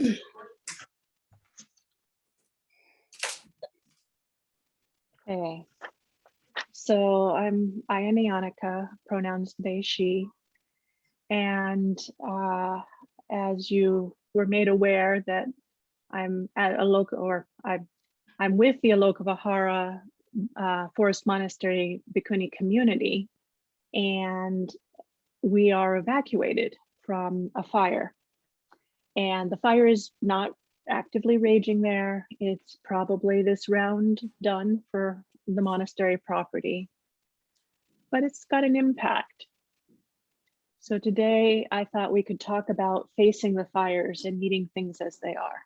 Okay, so I'm Ayya Niyyanika, pronouns they, she, and as you were made aware that I'm at I'm with the Aloka Vihara Forest Monastery Bhikkhuni community, and we are evacuated from a fire. And the fire is not actively raging there. It's probably this round done for the monastery property, but it's got an impact. So today I thought we could talk about facing the fires and meeting things as they are.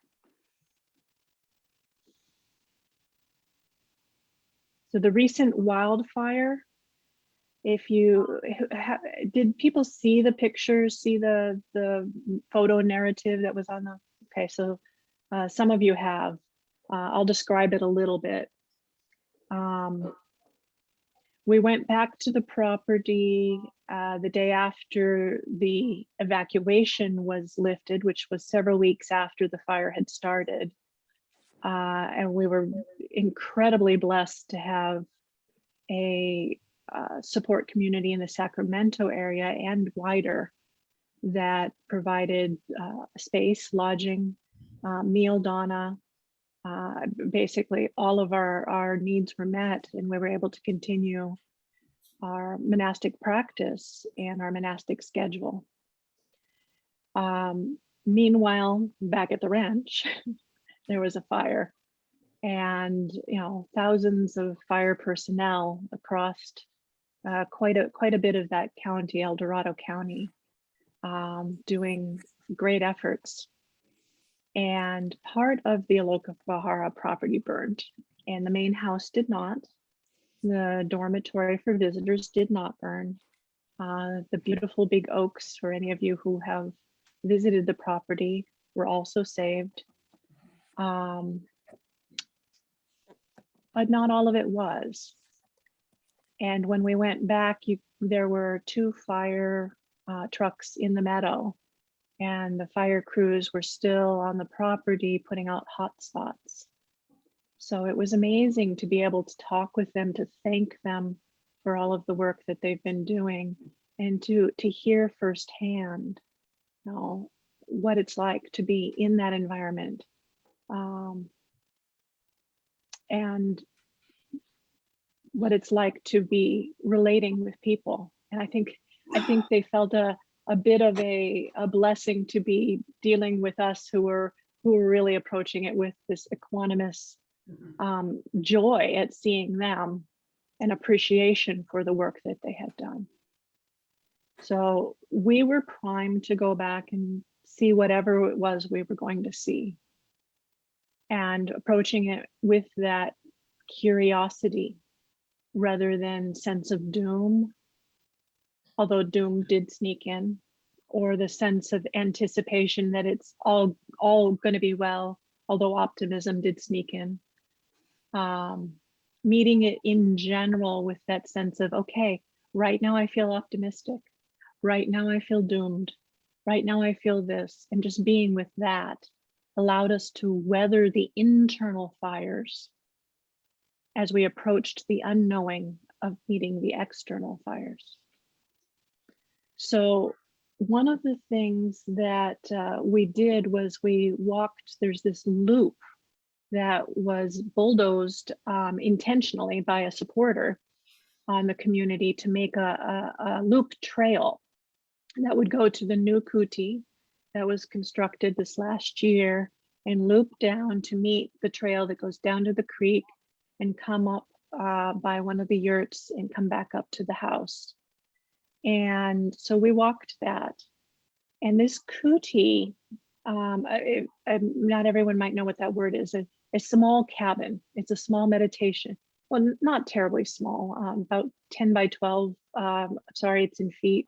So the recent wildfire, if you did people see the pictures, see the photo narrative that was on the, okay, so some of you have. I'll describe it a little bit. We went back to the property the day after the evacuation was lifted, which was several weeks after the fire had started. And we were incredibly blessed to have a support community in the Sacramento area and wider that provided space, lodging, meal, dana. Basically all of our needs were met, and we were able to continue our monastic practice and our monastic schedule. Meanwhile, back at the ranch, there was a fire, and thousands of fire personnel across quite a bit of that county, El Dorado County, doing great efforts. And part of the Aloka Vihara property burned, and the main house did not. The dormitory for visitors did not burn. The beautiful big oaks, for any of you who have visited the property, were also saved. But not all of it was. And when we went back, there were 2 fire trucks in the meadow, and the fire crews were still on the property putting out hot spots. So it was amazing to be able to talk with them, to thank them for all of the work that they've been doing, and to hear firsthand, what it's like to be in that environment, and what it's like to be relating with people. And I think they felt a bit of a blessing to be dealing with us who were really approaching it with this equanimous joy at seeing them and appreciation for the work that they had done. So we were primed to go back and see whatever it was we were going to see, and approaching it with that curiosity rather than sense of doom, although doom did sneak in, or the sense of anticipation that it's all going to be well, although optimism did sneak in. Meeting it in general with that sense of, okay, right now I feel optimistic, right now I feel doomed, right now I feel this, and just being with that allowed us to weather the internal fires as we approached the unknowing of meeting the external fires. So one of the things that we did was we walked, there's this loop that was bulldozed intentionally by a supporter on the community to make a loop trail that would go to the new kuti that was constructed this last year and loop down to meet the trail that goes down to the creek and come up by one of the yurts and come back up to the house. And so we walked that. And this kuti, not everyone might know what that word is, a small cabin. It's a small meditation. Well, not terribly small, about 10 by 12. Sorry, it's in feet.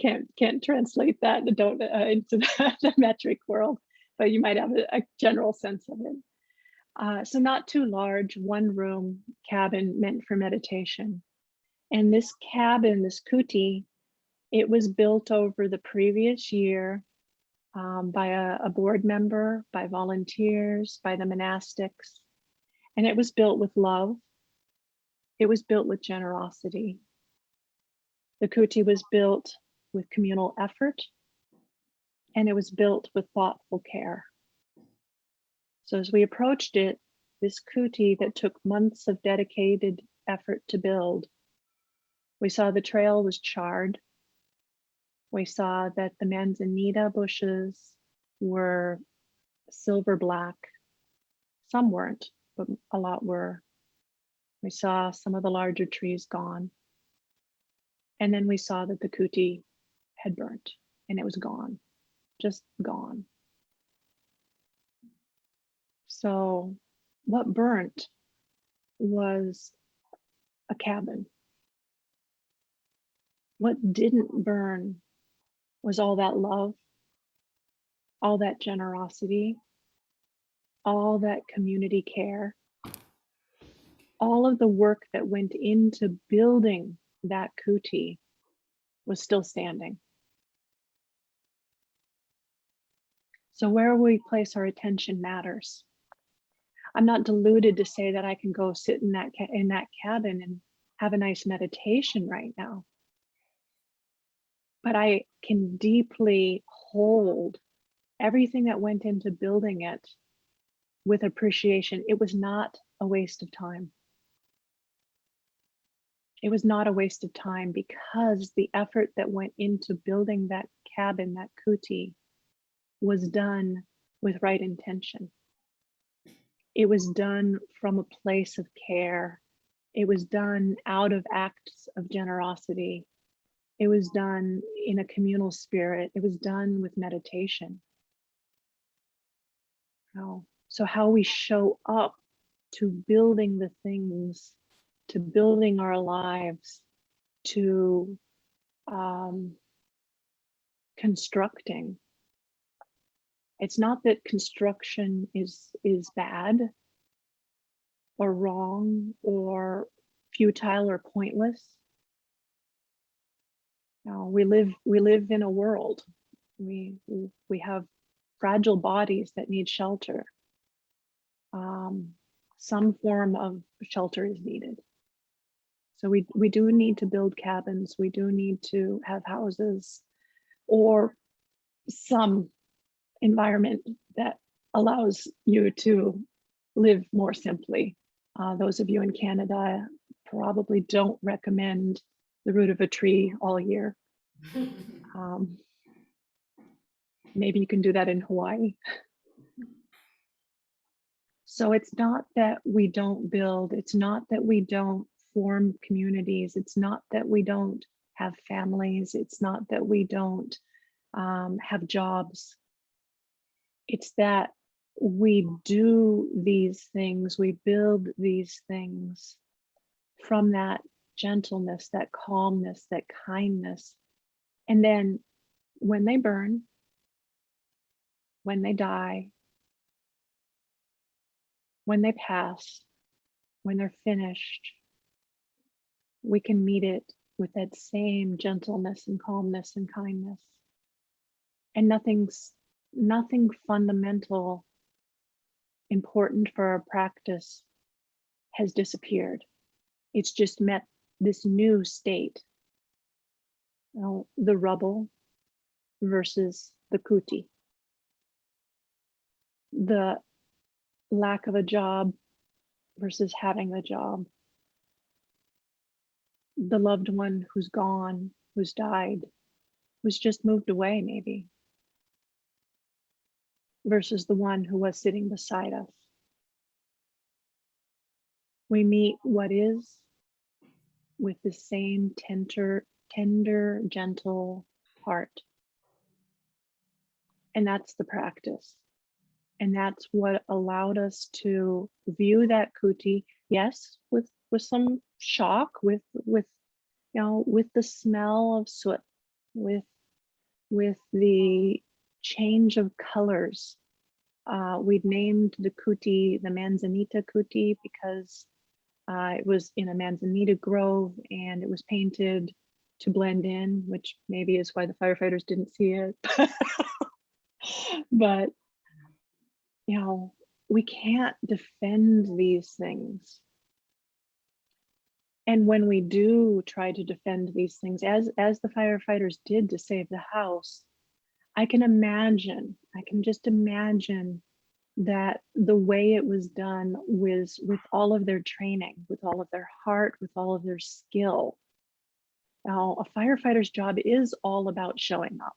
Can't translate that into the metric world, but you might have a general sense of it. So not too large, 1 room cabin meant for meditation. And this cabin, this kuti, it was built over the previous year by a board member, by volunteers, by the monastics. And it was built with love. It was built with generosity. The kuti was built with communal effort, and it was built with thoughtful care. So as we approached it, this kuti that took months of dedicated effort to build, we saw the trail was charred. We saw that the manzanita bushes were silver black. Some weren't, but a lot were. We saw some of the larger trees gone. And then we saw that the kuti had burnt and it was gone, just gone. So what burnt was a cabin. What didn't burn was all that love, all that generosity, all that community care, all of the work that went into building that kuti was still standing. So where we place our attention matters. I'm not deluded to say that I can go sit in that cabin and have a nice meditation right now. But I can deeply hold everything that went into building it with appreciation. It was not a waste of time. It was not a waste of time because the effort that went into building that cabin, that kuti, was done with right intention. It was done from a place of care. It was done out of acts of generosity. It was done in a communal spirit. It was done with meditation. So how we show up to building the things, to building our lives, to constructing. It's not that construction is bad or wrong or futile or pointless. No, we live in a world. We have fragile bodies that need shelter. Some form of shelter is needed. So we do need to build cabins. We do need to have houses or some environment that allows you to live more simply. Those of you in Canada probably don't recommend the root of a tree all year. Maybe you can do that in Hawaii. So it's not that we don't build, it's not that we don't form communities, it's not that we don't have families, it's not that we don't have jobs. It's that we do these things, we build these things from that gentleness, that calmness, that kindness. And then when they burn, when they die, when they pass, when they're finished, we can meet it with that same gentleness and calmness and kindness. And nothing fundamental important for our practice has disappeared. It's just met this new state. The rubble versus the kuti. The lack of a job versus having the job. The loved one who's gone, who's died, who's just moved away maybe, versus the one who was sitting beside us. We meet what is with the same tender, gentle heart. And that's the practice. And that's what allowed us to view that kuti, yes, with some shock, with the smell of soot, with the change of colors. We'd named the kuti the Manzanita kuti because it was in a manzanita grove and it was painted to blend in, which maybe is why the firefighters didn't see it. But, you know, we can't defend these things. And when we do try to defend these things, as the firefighters did to save the house, I can just imagine that the way it was done was with all of their training, with all of their heart, with all of their skill. Now, a firefighter's job is all about showing up.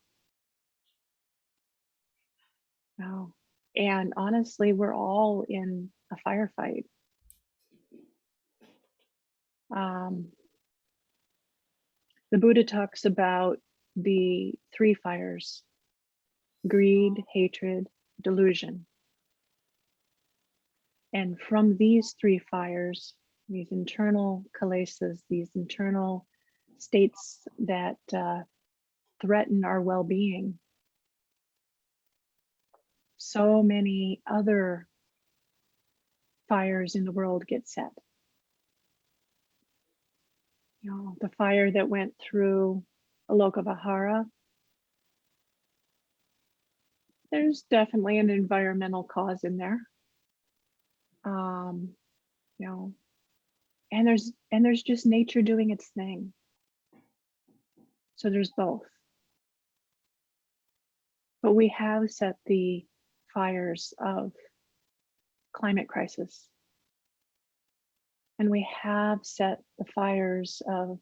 Now, and honestly, we're all in a firefight. Um, the Buddha talks about the three fires: greed, hatred, delusion. And from these three fires, these internal kilesas, these internal states that threaten our well-being, so many other fires in the world get set. You know, the fire that went through Aloka Vihara, there's definitely an environmental cause in there. You know, and there's just nature doing its thing. So there's both. But we have set the fires of climate crisis. And we have set the fires of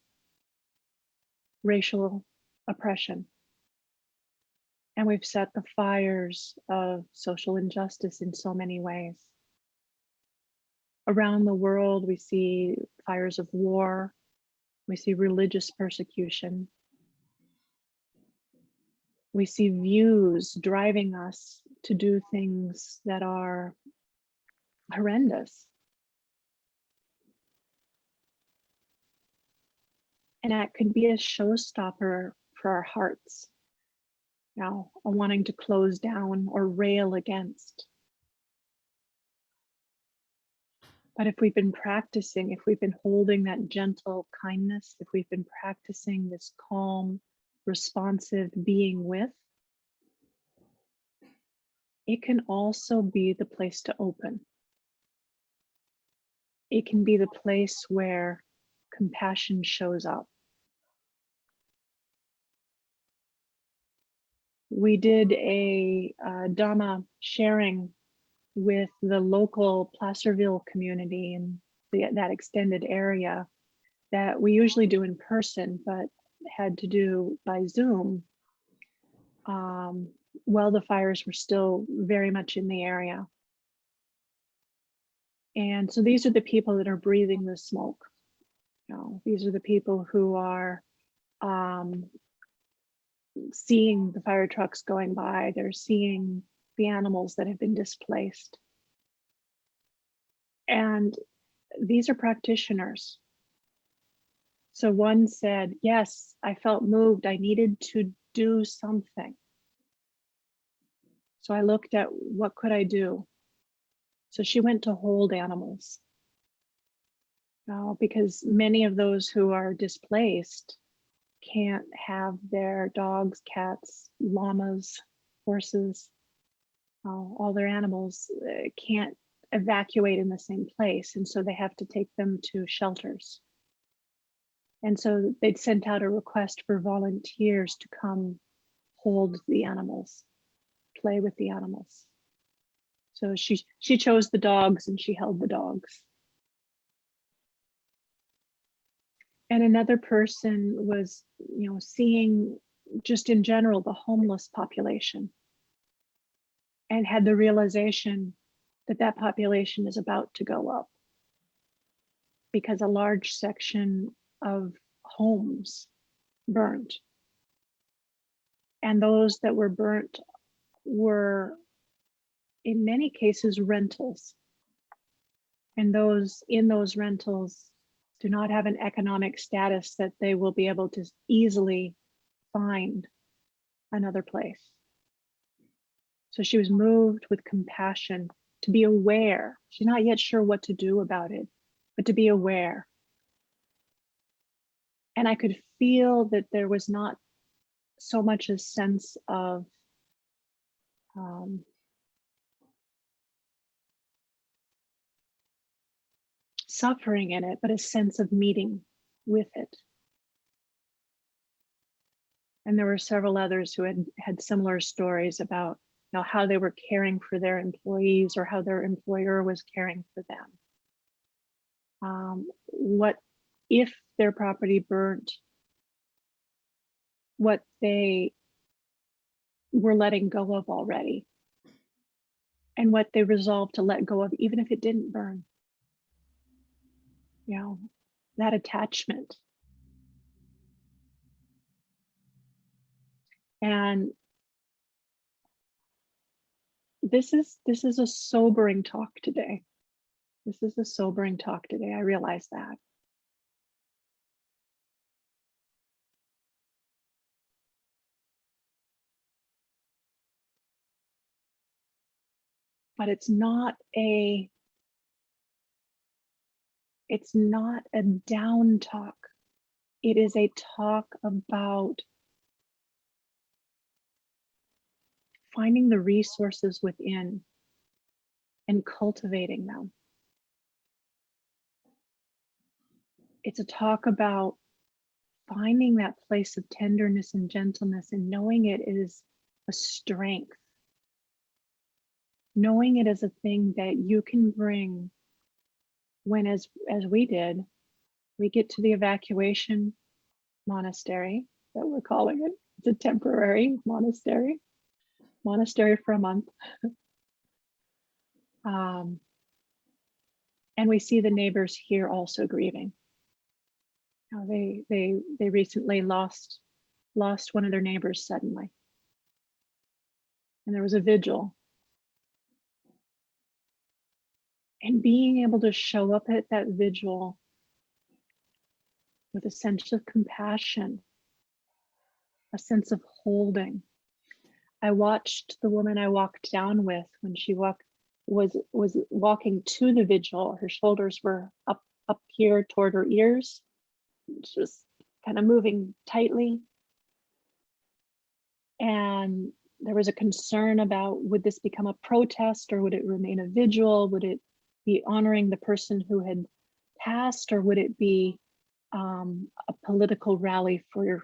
racial oppression. And we've set the fires of social injustice in so many ways. Around the world, we see fires of war, we see religious persecution, we see views driving us to do things that are horrendous. And that could be a showstopper for our hearts, you know, a wanting to close down or rail against. But if we've been practicing, if we've been holding that gentle kindness, if we've been practicing this calm, responsive being with, it can also be the place to open. It can be the place where compassion shows up. We did a Dhamma sharing with the local Placerville community in that extended area that we usually do in person, but had to do by Zoom while the fires were still very much in the area. And so these are the people that are breathing the smoke. You know, these are the people who are seeing the fire trucks going by. They're seeing the animals that have been displaced. And these are practitioners. So one said, yes, I felt moved. I needed to do something. So I looked at what could I do? So she went to hold animals. Because many of those who are displaced can't have their dogs, cats, llamas, horses, all their animals can't evacuate in the same place. And so they have to take them to shelters. And so they'd sent out a request for volunteers to come hold the animals, play with the animals. So she chose the dogs and she held the dogs. And another person was, you know, seeing just in general the homeless population and had the realization that that population is about to go up because a large section of homes burnt. And those that were burnt were in many cases rentals. And those in those rentals do not have an economic status that they will be able to easily find another place. So she was moved with compassion to be aware. She's not yet sure what to do about it, but to be aware. And I could feel that there was not so much a sense of um, suffering in it, but a sense of meeting with it. And there were several others who had similar stories about, you know, how they were caring for their employees or how their employer was caring for them. What if their property burnt, what they were letting go of already, and what they resolved to let go of, even if it didn't burn. You know, that attachment. And this is a sobering talk today. This is a sobering talk today. I realize that. But it's not a down talk. It is a talk about finding the resources within and cultivating them. It's a talk about finding that place of tenderness and gentleness and knowing it is a strength. Knowing it is a thing that you can bring when, as we did, we get to the evacuation monastery that we're calling it. It's a temporary monastery for a month. And we see the neighbors here also grieving. Now they recently lost one of their neighbors suddenly. And there was a vigil. And being able to show up at that vigil with a sense of compassion, a sense of holding. I watched the woman I walked down with when she was walking to the vigil. Her shoulders were up here toward her ears. She was kind of moving tightly. And there was a concern about, would this become a protest or would it remain a vigil? Would it be honoring the person who had passed, or would it be a political rally for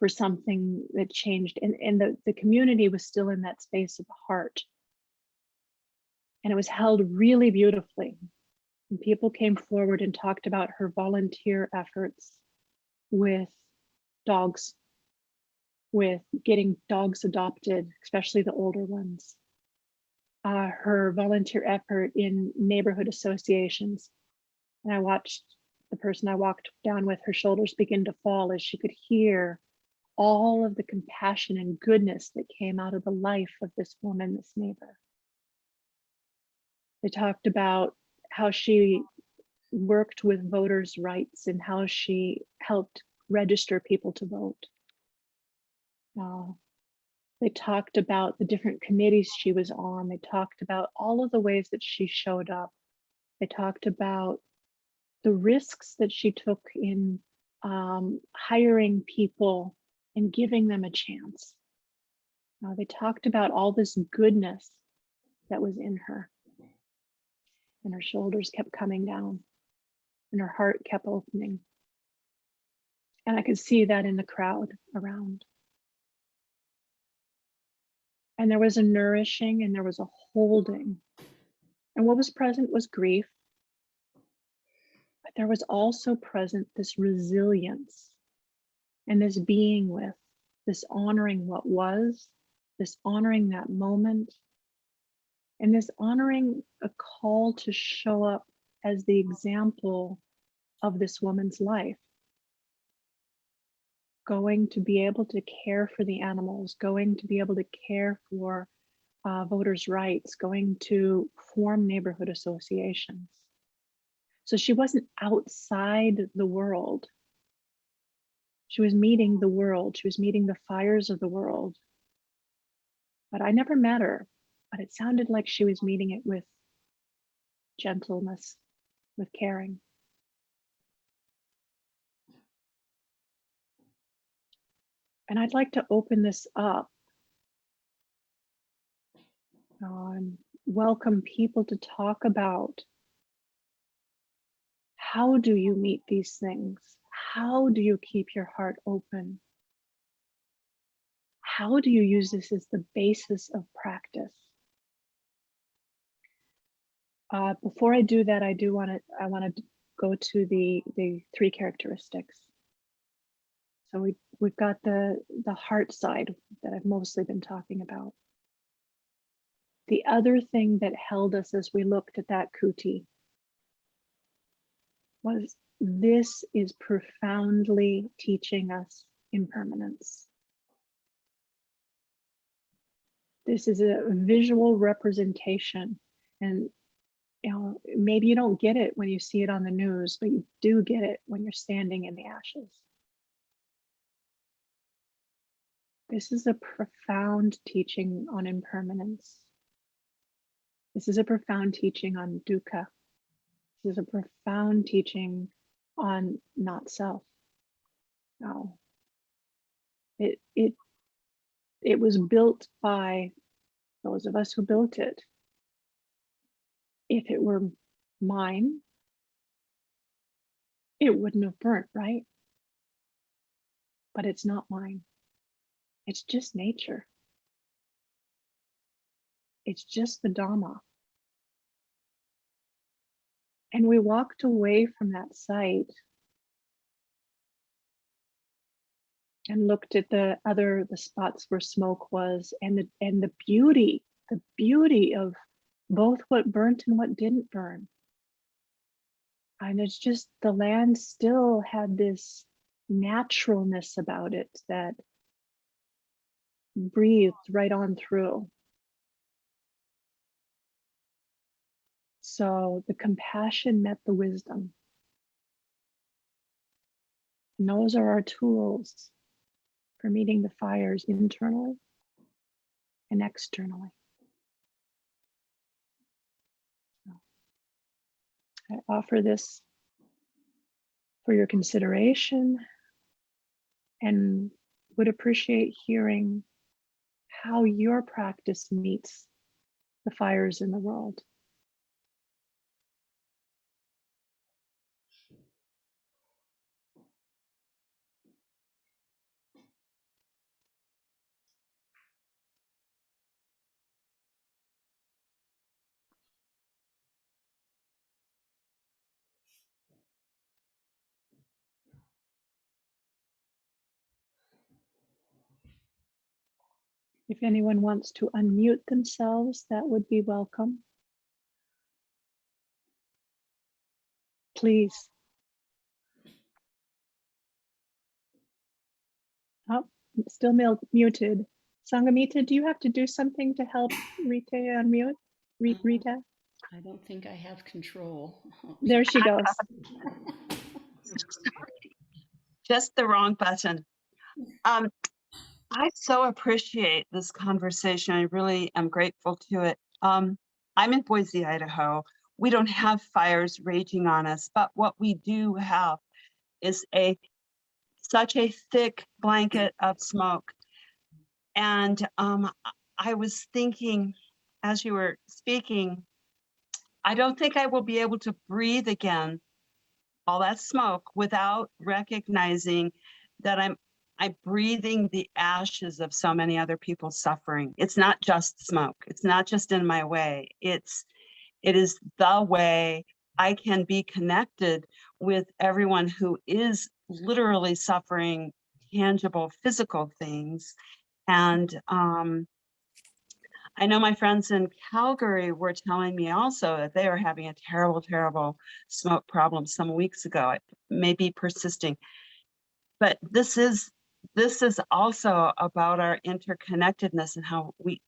something that changed? And the community was still in that space of heart. And it was held really beautifully. And people came forward and talked about her volunteer efforts with dogs, with getting dogs adopted, especially the older ones. Her volunteer effort in neighborhood associations. And I watched the person I walked down with, her shoulders begin to fall as she could hear all of the compassion and goodness that came out of the life of this woman, this neighbor. They talked about how she worked with voters' rights and how she helped register people to vote. They talked about the different committees she was on. They talked about all of the ways that she showed up. They talked about the risks that she took in hiring people and giving them a chance. They talked about all this goodness that was in her. And her shoulders kept coming down and her heart kept opening. And I could see that in the crowd around. And there was a nourishing and there was a holding. And what was present was grief. But there was also present this resilience and this being with, this honoring what was, this honoring that moment, and this honoring a call to show up as the example of this woman's life. Going to be able to care for the animals, going to be able to care for voters' rights, going to form neighborhood associations. So she wasn't outside the world. She was meeting the world. She was meeting the fires of the world. But I never met her, but it sounded like she was meeting it with gentleness, with caring. And I'd like to open this up welcome people to talk about how do you meet these things? How do you keep your heart open? How do you use this as the basis of practice? Before I do that, I want to go to the three characteristics. So we've got the heart side that I've mostly been talking about. The other thing that held us as we looked at that kuti was this is profoundly teaching us impermanence. This is a visual representation, and maybe you don't get it when you see it on the news, but you do get it when you're standing in the ashes. This is a profound teaching on impermanence. This is a profound teaching on dukkha. This is a profound teaching on not self. No. It was built by those of us who built it. If it were mine, it wouldn't have burnt, right? But it's not mine. It's just nature. It's just the Dhamma. And we walked away from that site and looked at the spots where smoke was, and the beauty of both what burnt and what didn't burn. And it's just the land still had this naturalness about it that breathed right on through. So the compassion met the wisdom. And those are our tools for meeting the fires internally and externally. So I offer this for your consideration and would appreciate hearing how your practice meets the fires in the world. If anyone wants to unmute themselves, that would be welcome. Please. Oh, still muted. Sangamita, do you have to do something to help Rita unmute? Rita? I don't think I have control. There she goes. Just the wrong button. I so appreciate this conversation. I really am grateful to it. I'm in Boise, Idaho. We don't have fires raging on us, but what we do have is such a thick blanket of smoke. And I was thinking, as you were speaking, I don't think I will be able to breathe again, all that smoke, without recognizing that I'm breathing the ashes of so many other people's suffering. It's not just smoke. It's not just in my way. It is the way I can be connected with everyone who is literally suffering tangible physical things. And I know my friends in Calgary were telling me also that they are having a terrible, terrible smoke problem some weeks ago. It may be persisting. But this is also about our interconnectedness and how we're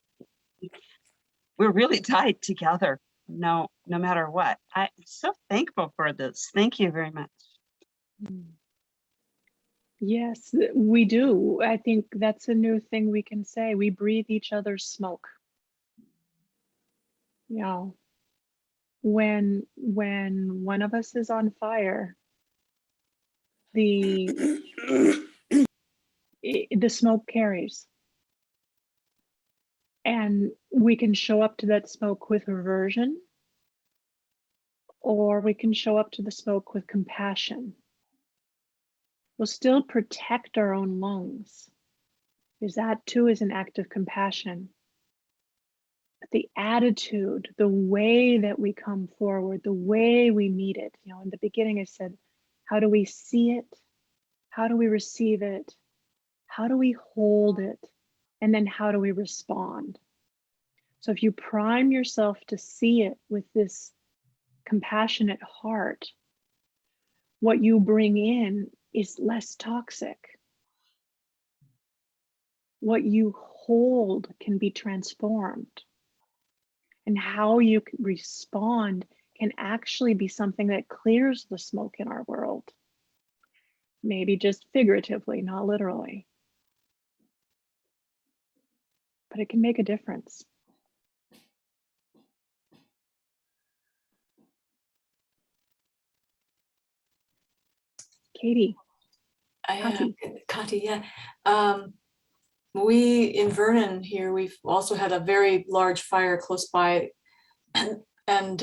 really tied together, no matter what. I'm so thankful for this. Thank you very much. Yes, we do. I think that's a new thing we can say. We breathe each other's smoke. Yeah. When one of us is on fire, the smoke carries. And we can show up to that smoke with aversion, or we can show up to the smoke with compassion. We'll still protect our own lungs, because that too is an act of compassion. But the attitude, the way that we come forward, the way we meet it, in the beginning I said, how do we see it? How do we receive it? How do we hold it? And then how do we respond? So if you prime yourself to see it with this compassionate heart, what you bring in is less toxic. What you hold can be transformed. And how you respond can actually be something that clears the smoke in our world. Maybe just figuratively, not literally. But it can make a difference. Katie. Kati, yeah. We in Vernon here, we've also had a very large fire close by, and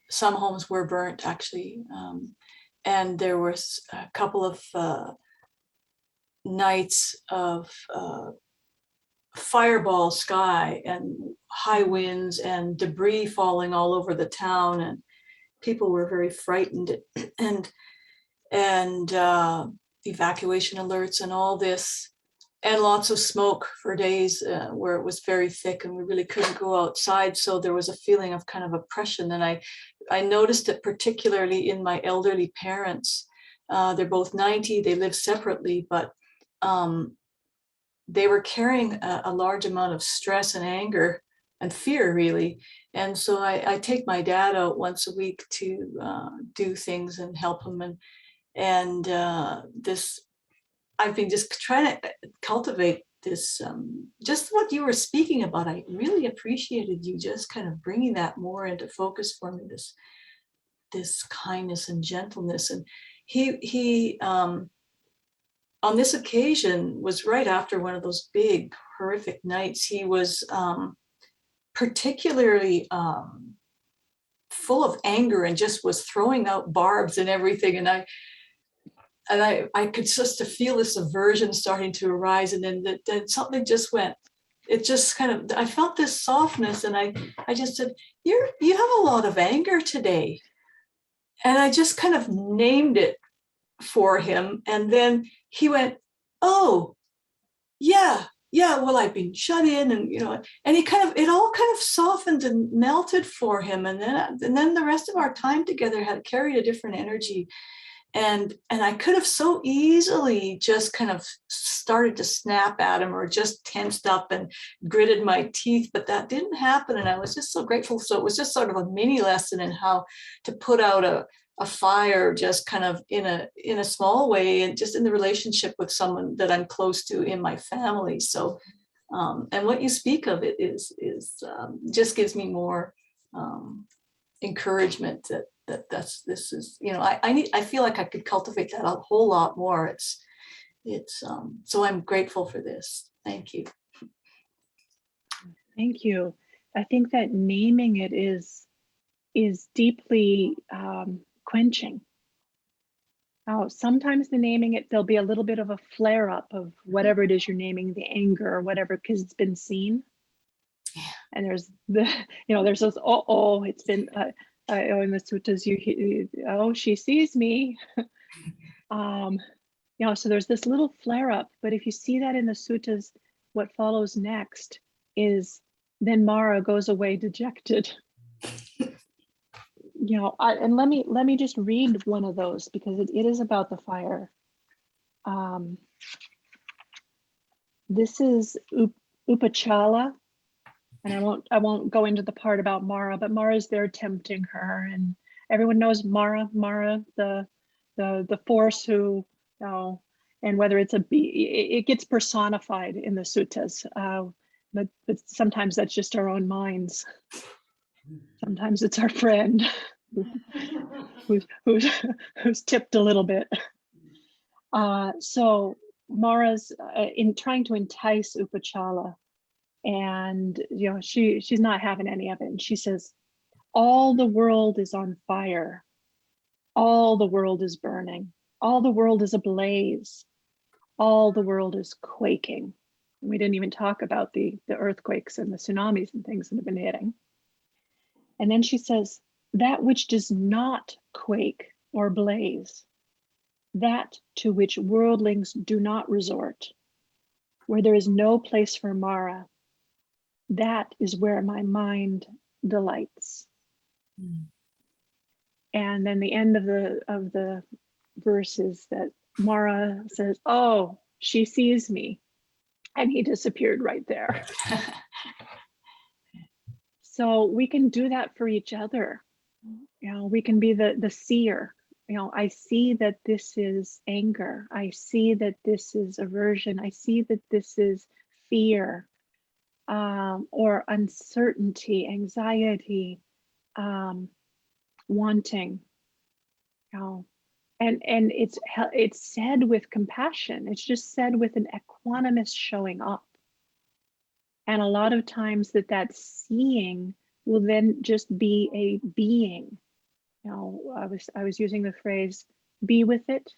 some homes were burnt actually. And there was a couple of nights of fireball sky and high winds and debris falling all over the town, and people were very frightened, and evacuation alerts and all this, and lots of smoke for days where it was very thick and we really couldn't go outside. So there was a feeling of kind of oppression. And I noticed it particularly in my elderly parents. They're both 90, they live separately, but they were carrying a large amount of stress and anger and fear, really. And so I take my dad out once a week to do things and help him. And this, I've been just trying to cultivate this, just what you were speaking about. I really appreciated you just kind of bringing that more into focus for me, this kindness and gentleness. And he on this occasion was right after one of those big horrific nights. He was particularly full of anger and just was throwing out barbs and everything. And I could just feel this aversion starting to arise, and then something just went. It just kind of, I felt this softness, and I just said, you have a lot of anger today. And I just kind of named it for him. And then he went, oh, yeah, well, I've been shut in, and and it all kind of softened and melted for him. And then the rest of our time together had carried a different energy. And I could have so easily just kind of started to snap at him or just tensed up and gritted my teeth, but that didn't happen. And I was just so grateful. So it was just sort of a mini lesson in how to put out a fire just kind of in a small way, and just in the relationship with someone that I'm close to in my family. So, and what you speak of it is just gives me more encouragement that this is, I feel like I could cultivate that a whole lot more. It's so I'm grateful for this. Thank you. Thank you. I think that naming it is deeply quenching. Now, sometimes the naming it, there'll be a little bit of a flare up of whatever it is you're naming, the anger or whatever, because it's been seen. Yeah. And there's there's this, it's been, in the suttas, she sees me. So there's this little flare up, but if you see that in the suttas, what follows next is then Mara goes away dejected. And let me just read one of those, because it is about the fire. This is Upachala, and I won't go into the part about Mara, but Mara's there tempting her, and everyone knows Mara, the force who, and whether it's it gets personified in the suttas, but sometimes that's just our own minds. Sometimes it's our friend who's tipped a little bit. So Mara's in trying to entice Upachala. And she's not having any of it. And she says, all the world is on fire. All the world is burning. All the world is ablaze. All the world is quaking. We didn't even talk about the earthquakes and the tsunamis and things that have been hitting. And then she says, that which does not quake or blaze, that to which worldlings do not resort, where there is no place for Mara, that is where my mind delights. Mm. And then the end of the verse is that Mara says, oh, she sees me. And he disappeared right there. So we can do that for each other. We can be the seer. I see that this is anger. I see that this is aversion. I see that this is fear, or uncertainty, anxiety, wanting. And it's said with compassion. It's just said with an equanimous showing up. And a lot of times that seeing will then just be a being. I was using the phrase, be with it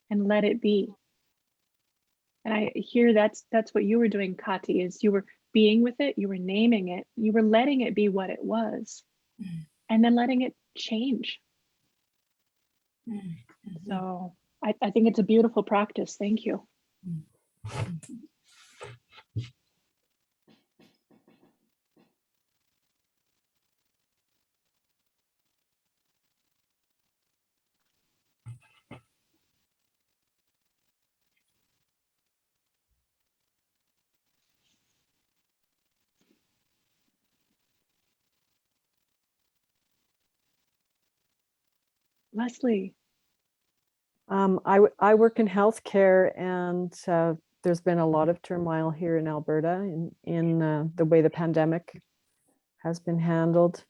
and let it be. And I hear that's what you were doing, Kati, is you were being with it, you were naming it, you were letting it be what it was, and then letting it change. Mm-hmm. So I think it's a beautiful practice. Thank you. Mm-hmm. Leslie. I work in healthcare, and there's been a lot of turmoil here in Alberta in the way the pandemic has been handled.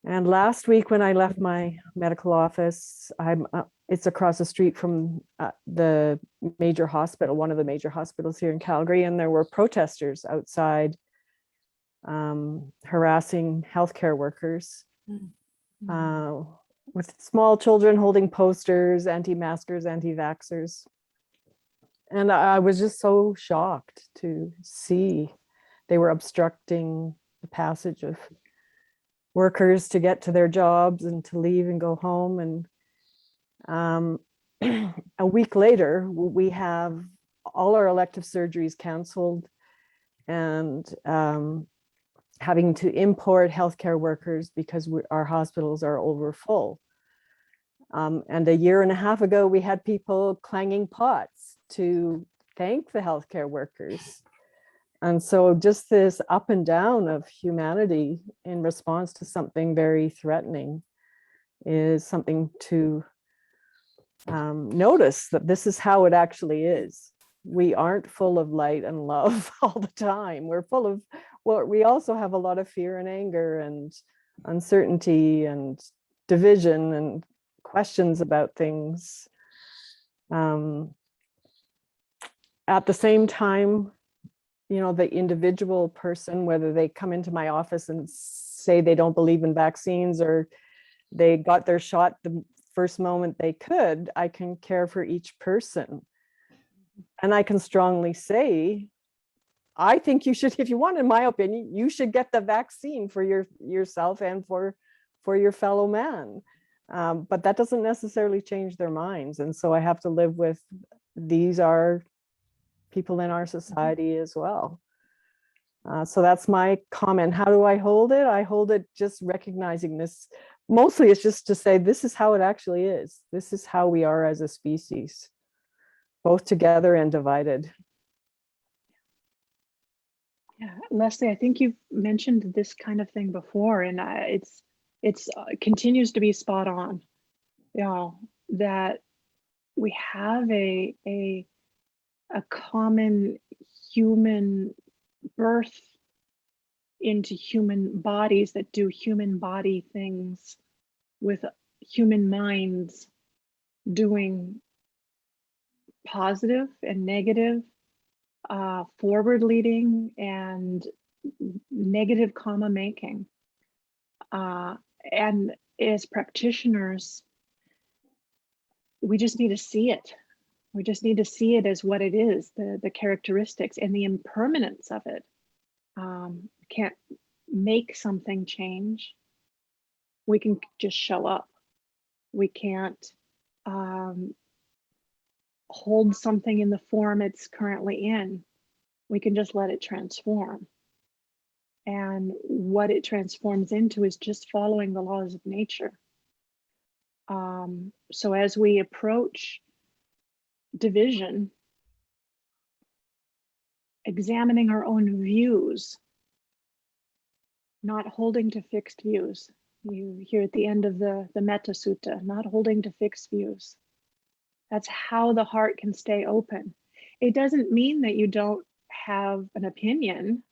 And last week when I left my medical office, it's across the street from the major hospital, one of the major hospitals here in Calgary, and there were protesters outside harassing healthcare workers. With small children holding posters, anti-maskers, anti-vaxxers. And I was just so shocked to see they were obstructing the passage of workers to get to their jobs and to leave and go home. And a week later, we have all our elective surgeries canceled, and having to import healthcare workers because our hospitals are over full. And a year and a half ago, we had people clanging pots to thank the healthcare workers. And so just this up and down of humanity in response to something very threatening is something to notice, that this is how it actually is. We aren't full of light and love all the time. We're full of, well, we also have a lot of fear and anger and uncertainty and division and questions about things. At the same time, the individual person, whether they come into my office and say they don't believe in vaccines or they got their shot the first moment they could, I can care for each person. And I can strongly say, I think you should, if you want, in my opinion, you should get the vaccine for yourself and for your fellow man. But that doesn't necessarily change their minds. And so I have to live with, these are people in our society as well. So that's my comment. How do I hold it? I hold it just recognizing this. Mostly it's just to say, this is how it actually is. This is how we are as a species, both together and divided. Yeah, Leslie, I think you've mentioned this kind of thing before, and it's continues to be spot on. That we have a common human birth into human bodies that do human body things, with human minds doing positive and negative forward leading and negative comma making. And as practitioners, we just need to see it. We just need to see it as what it is, the characteristics and the impermanence of it. Can't make something change. We can just show up. We can't hold something in the form it's currently in. We can just let it transform. And what it transforms into is just following the laws of nature. So as we approach division, examining our own views, not holding to fixed views. You hear at the end of the Metta Sutta, not holding to fixed views. That's how the heart can stay open. It doesn't mean that you don't have an opinion.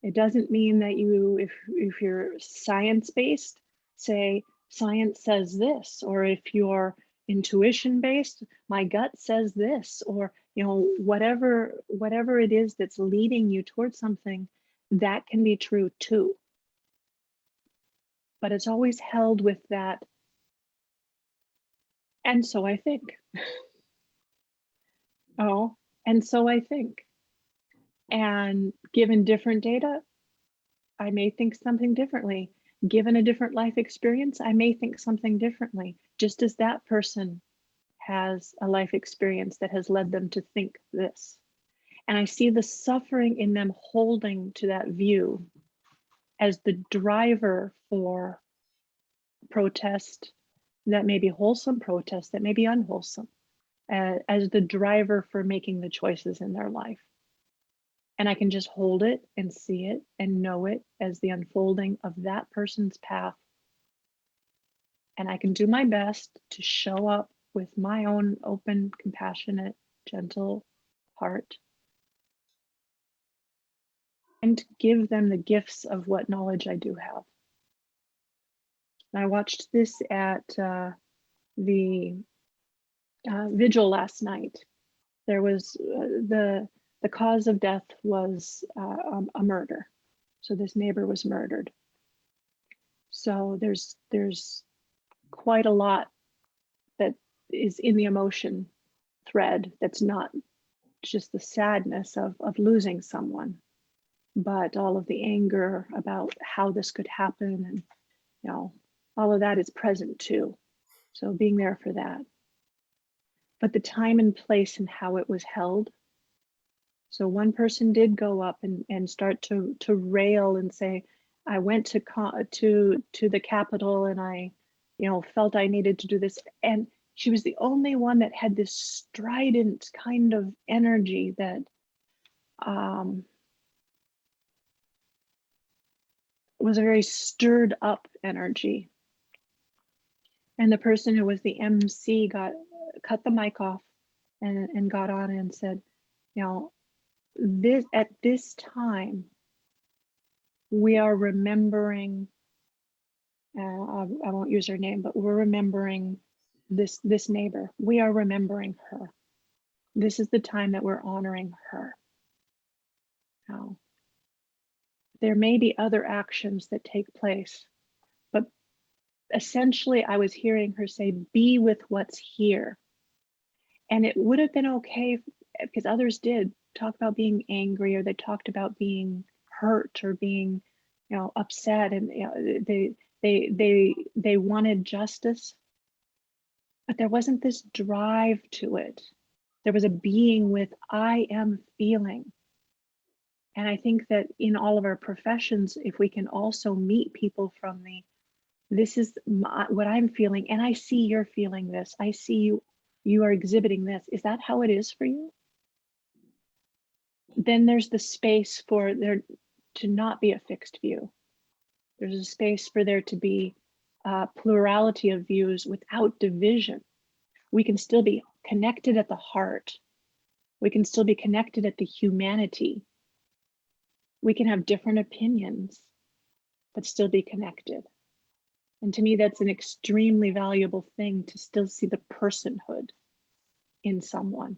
It doesn't mean that you, if you're science-based, say, science says this, or if you're intuition-based, my gut says this, or whatever it is that's leading you towards something, that can be true too. But it's always held with that, and so I think. Oh, and so I think. And given different data, I may think something differently. Given a different life experience, I may think something differently, just as that person has a life experience that has led them to think this. And I see the suffering in them holding to that view as the driver for protest that may be wholesome, protest that may be unwholesome, as the driver for making the choices in their life. And I can just hold it and see it and know it as the unfolding of that person's path. And I can do my best to show up with my own open, compassionate, gentle heart and to give them the gifts of what knowledge I do have. And I watched this at the vigil last night. There was the cause of death was a murder. So this neighbor was murdered. So there's quite a lot that is in the emotion thread that's not just the sadness of losing someone, but all of the anger about how this could happen, and all of that is present too. So being there for that. But the time and place and how it was held. So one person did go up and start to rail and say, I went to the Capitol and I felt I needed to do this. And she was the only one that had this strident kind of energy that was a very stirred up energy. And the person who was the MC cut the mic off and got on and said, at this time, we are remembering, I won't use her name, but we're remembering this neighbor. We are remembering her. This is the time that we're honoring her. Now, there may be other actions that take place, but essentially I was hearing her say, be with what's here. And it would have been okay, because others did talk about being angry, or they talked about being hurt or being upset, and they wanted justice, but there wasn't this drive to it. There was a being with, I am feeling. And I think that in all of our professions, if we can also meet people from this is what I'm feeling, and I see you're feeling this, I see you are exhibiting this, is that how it is for you? Then there's the space for there to not be a fixed view. There's a space for there to be a plurality of views without division. We can still be connected at the heart. We can still be connected at the humanity. We can have different opinions, but still be connected. And to me, that's an extremely valuable thing, to still see the personhood in someone.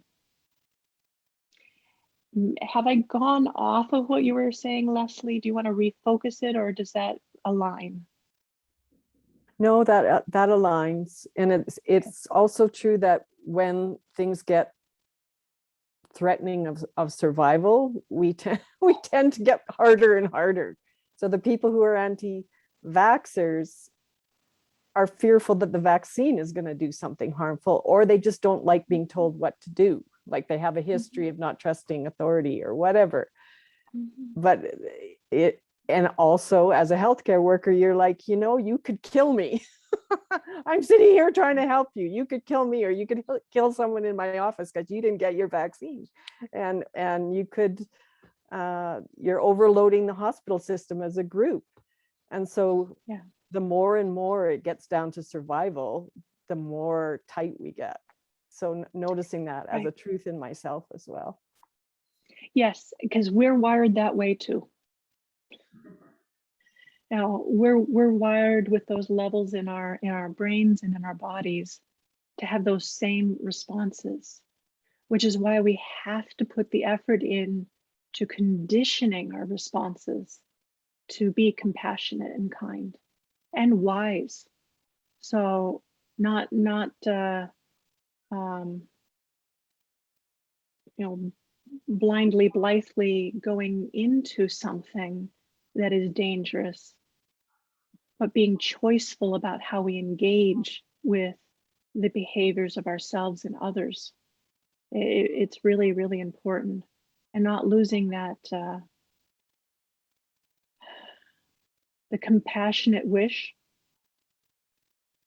Have I gone off of what you were saying, Leslie? Do you want to refocus it, or does that align? No, that aligns. And it's also true that when things get threatening of survival, we tend to get harder and harder. So the people who are anti-vaxxers are fearful that the vaccine is going to do something harmful, or they just don't like being told what to do. Like they have a history of not trusting authority or whatever. But and also as a healthcare worker, you're like, you could kill me. I'm sitting here trying to help you. You could kill me, or you could kill someone in my office because you didn't get your vaccine. And you could, you're overloading the hospital system as a group. And so Yeah. the more and more it gets down to survival, the more tight we get. So noticing that as a truth in myself as well. Yes, because we're wired that way too. Now we're wired with those levels in our brains and in our bodies to have those same responses, which is why we have to put the effort in to conditioning our responses to be compassionate and kind and wise. So not blindly, blithely going into something that is dangerous, but being choiceful about how we engage with the behaviors of ourselves and others. It's really, really important, and not losing that the compassionate wish,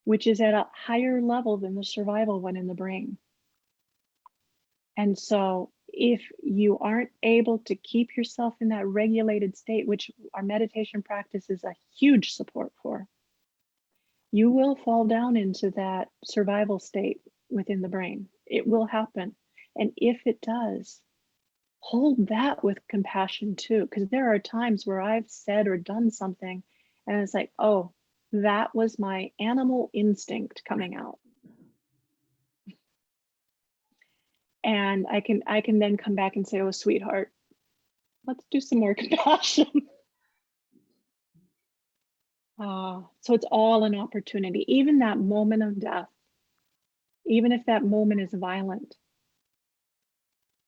which is at a higher level than the survival one in the brain. And so if you aren't able to keep yourself in that regulated state, which our meditation practice is a huge support for, you will fall down into that survival state within the brain. It will happen. And if it does, hold that with compassion too, because there are times where I've said or done something and it's like, oh, that was my animal instinct coming out. And I can then come back and say, oh, sweetheart, let's do some more compassion. So it's all an opportunity. Even that moment of death, even if that moment is violent,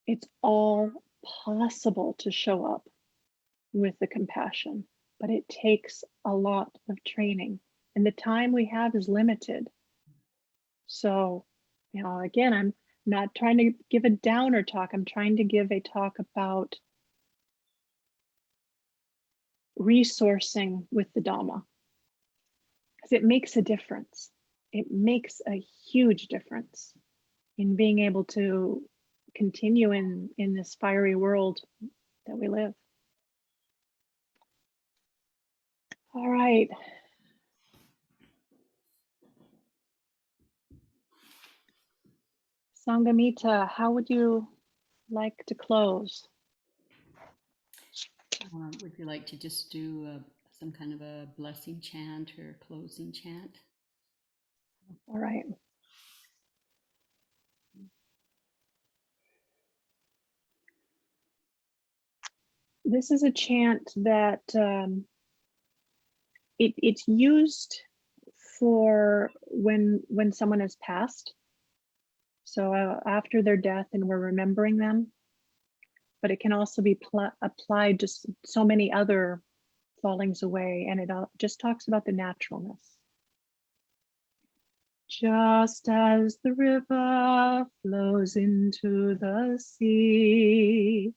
it's all possible to show up with the compassion, but it takes a lot of training, and the time we have is limited. So, again, I'm not trying to give a downer talk. I'm trying to give a talk about resourcing with the Dhamma, because it makes a difference. It makes a huge difference in being able to continue in this fiery world that we live. All right. Sangamita, how would you like to close? Would you like to just do some kind of a blessing chant or closing chant? All right. This is a chant that it's used for when someone has passed. So after their death and we're remembering them, but it can also be applied to so many other fallings away, and it just talks about the naturalness. Just as the river flows into the sea,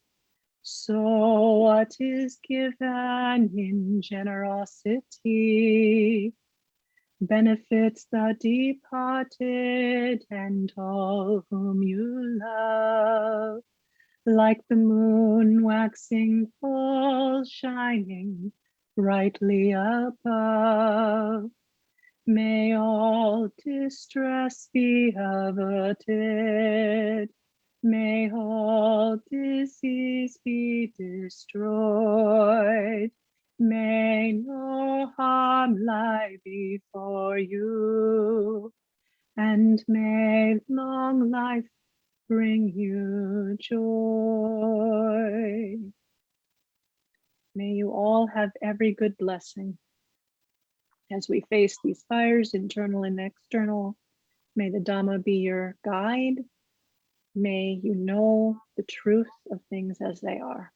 so what is given in generosity benefits the departed and all whom you love, like the moon waxing full, shining brightly above. May all distress be averted. May all disease be destroyed. May no harm lie before you. And may long life bring you joy. May you all have every good blessing. As we face these fires, internal and external, may the Dhamma be your guide. May you know the truth of things as they are.